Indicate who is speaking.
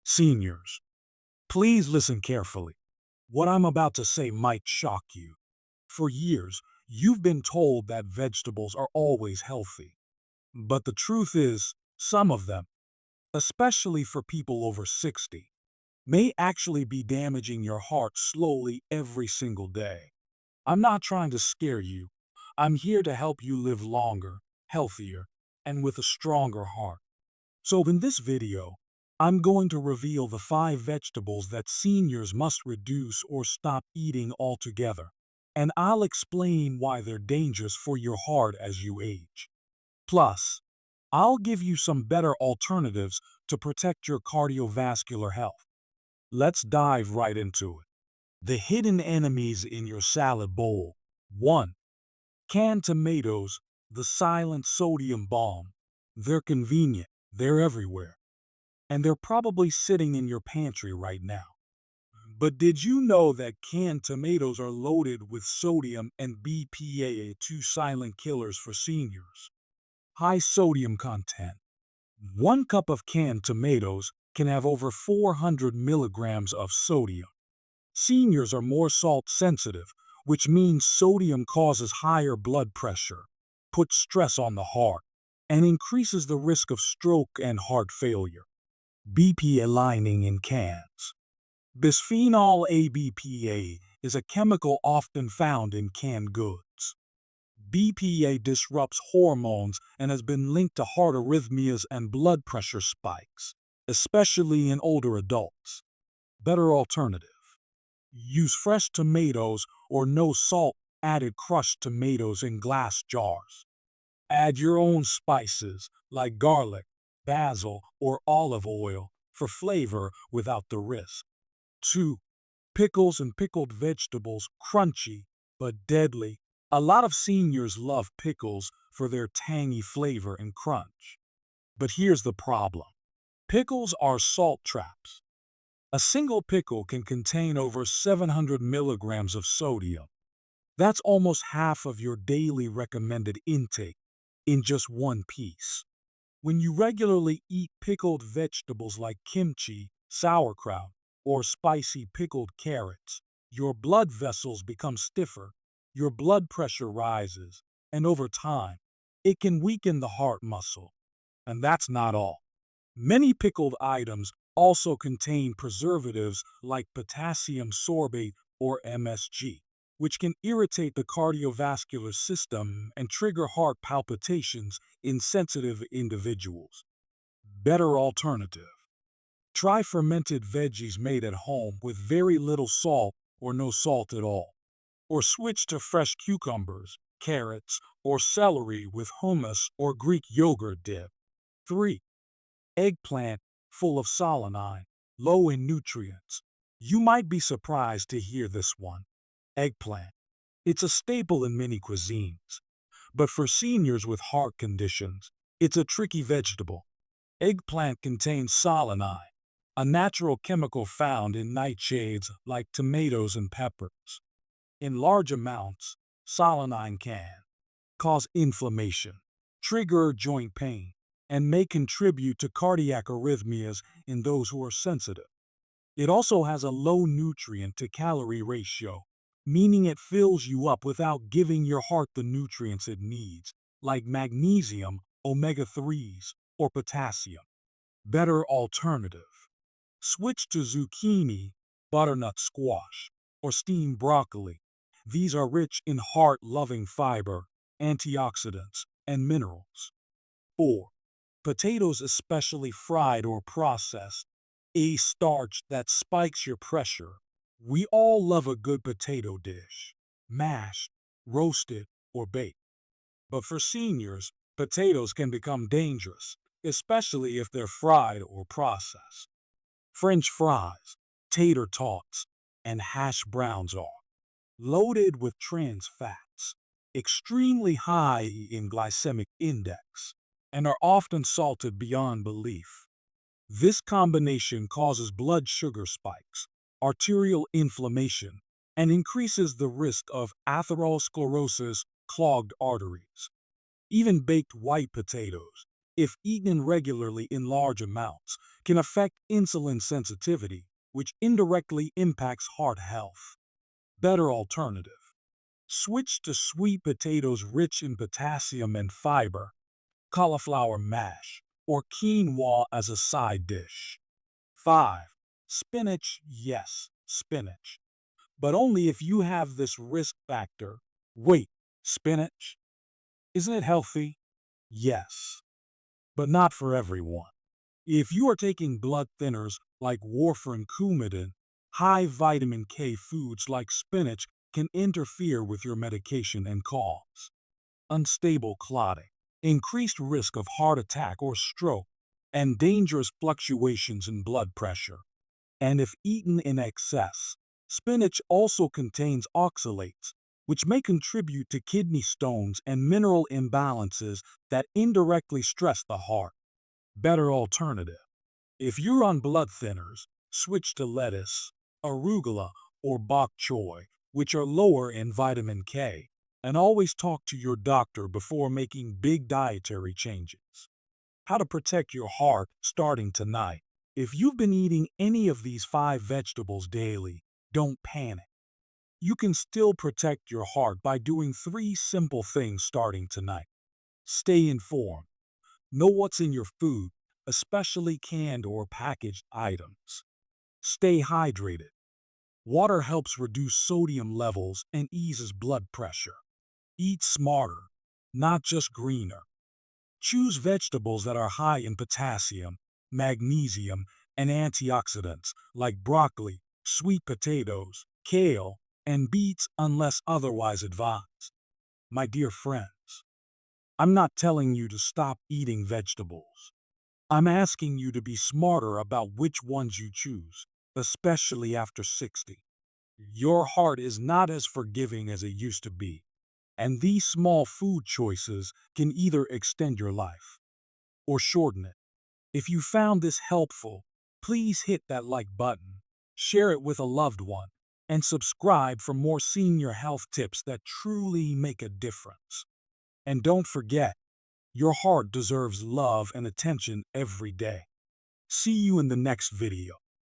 Speaker 1: Seniors, please listen carefully. What I'm about to say might shock you. For years, you've been told that vegetables are always healthy. But the truth is, some of them, especially for people over 60, may actually be damaging your heart slowly every single day. I'm not trying to scare you. I'm here to help you live longer, healthier, and with a stronger heart. So in this video, I'm going to reveal the 5 vegetables that seniors must reduce or stop eating altogether. And I'll explain why they're dangerous for your heart as you age. Plus, I'll give you some better alternatives to protect your cardiovascular health. Let's dive right into it. The hidden enemies in your salad bowl. 1. Canned tomatoes, the silent sodium bomb. They're convenient, they're everywhere, and they're probably sitting in your pantry right now. But did you know that canned tomatoes are loaded with sodium and BPA, two silent killers for seniors? High sodium content. 1 cup of canned tomatoes can have over 400 milligrams of sodium. Seniors are more salt sensitive, which means sodium causes higher blood pressure, puts stress on the heart, and increases the risk of stroke and heart failure. BPA lining in cans. Bisphenol A BPA is a chemical often found in canned goods. BPA disrupts hormones and has been linked to heart arrhythmias and blood pressure spikes, especially in older adults. Better alternative. Use fresh tomatoes or no salt added crushed tomatoes in glass jars. Add your own spices like garlic, basil, or olive oil for flavor without the risk. 2. Pickles and pickled vegetables, crunchy but deadly. A lot of seniors love pickles for their tangy flavor and crunch. But here's the problem. Pickles are salt traps. A single pickle can contain over 700 milligrams of sodium. That's almost half of your daily recommended intake in just one piece. When you regularly eat pickled vegetables like kimchi, sauerkraut, or spicy pickled carrots, your blood vessels become stiffer, your blood pressure rises, and over time, it can weaken the heart muscle. And that's not all. Many pickled items also contain preservatives like potassium sorbate or MSG, which can irritate the cardiovascular system and trigger heart palpitations in sensitive individuals. Better alternative. Try fermented veggies made at home with very little salt or no salt at all. Or switch to fresh cucumbers, carrots, or celery with hummus or Greek yogurt dip. 3. Eggplant, full of solanine, low in nutrients. You might be surprised to hear this one. Eggplant. It's a staple in many cuisines. But for seniors with heart conditions, it's a tricky vegetable. Eggplant contains solanine, a natural chemical found in nightshades like tomatoes and peppers. In large amounts, solanine can cause inflammation, trigger joint pain, and may contribute to cardiac arrhythmias in those who are sensitive. It also has a low nutrient to calorie ratio, meaning it fills you up without giving your heart the nutrients it needs, like magnesium, omega 3s, or potassium. Better alternative. Switch to zucchini, butternut squash, or steamed broccoli. These are rich in heart-loving fiber, antioxidants, and minerals. 4. Potatoes, especially fried or processed, a starch that spikes your pressure. We all love a good potato dish, mashed, roasted, or baked. But for seniors, potatoes can become dangerous, especially if they're fried or processed. French fries, tater tots, and hash browns are loaded with trans fats, extremely high in glycemic index, and are often salted beyond belief. This combination causes blood sugar spikes, arterial inflammation, and increases the risk of atherosclerosis, clogged arteries. Even baked white potatoes, if eaten regularly in large amounts, can affect insulin sensitivity, which indirectly impacts heart health. Better alternative. Switch to sweet potatoes rich in potassium and fiber, cauliflower mash, or quinoa as a side dish. 5. Spinach, yes, spinach. But only if you have this risk factor. Wait, spinach? Isn't it healthy? Yes, but not for everyone. If you are taking blood thinners like warfarin Coumadin, high vitamin K foods like spinach can interfere with your medication and cause unstable clotting, increased risk of heart attack or stroke, and dangerous fluctuations in blood pressure. And if eaten in excess, spinach also contains oxalates, which may contribute to kidney stones and mineral imbalances that indirectly stress the heart. Better alternative. If you're on blood thinners, switch to lettuce, arugula, or bok choy, which are lower in vitamin K, and always talk to your doctor before making big dietary changes. How to protect your heart starting tonight. If you've been eating any of these 5 vegetables daily, don't panic. You can still protect your heart by doing 3 simple things starting tonight. Stay informed. Know what's in your food, especially canned or packaged items. Stay hydrated. Water helps reduce sodium levels and eases blood pressure. Eat smarter, not just greener. Choose vegetables that are high in potassium, magnesium, and antioxidants like broccoli, sweet potatoes, kale, and beets unless otherwise advised. My dear friends, I'm not telling you to stop eating vegetables. I'm asking you to be smarter about which ones you choose, especially after 60. Your heart is not as forgiving as it used to be, and these small food choices can either extend your life or shorten it. If you found this helpful, please hit that like button, share it with a loved one, and subscribe for more senior health tips that truly make a difference. And don't forget, your heart deserves love and attention every day. See you in the next video.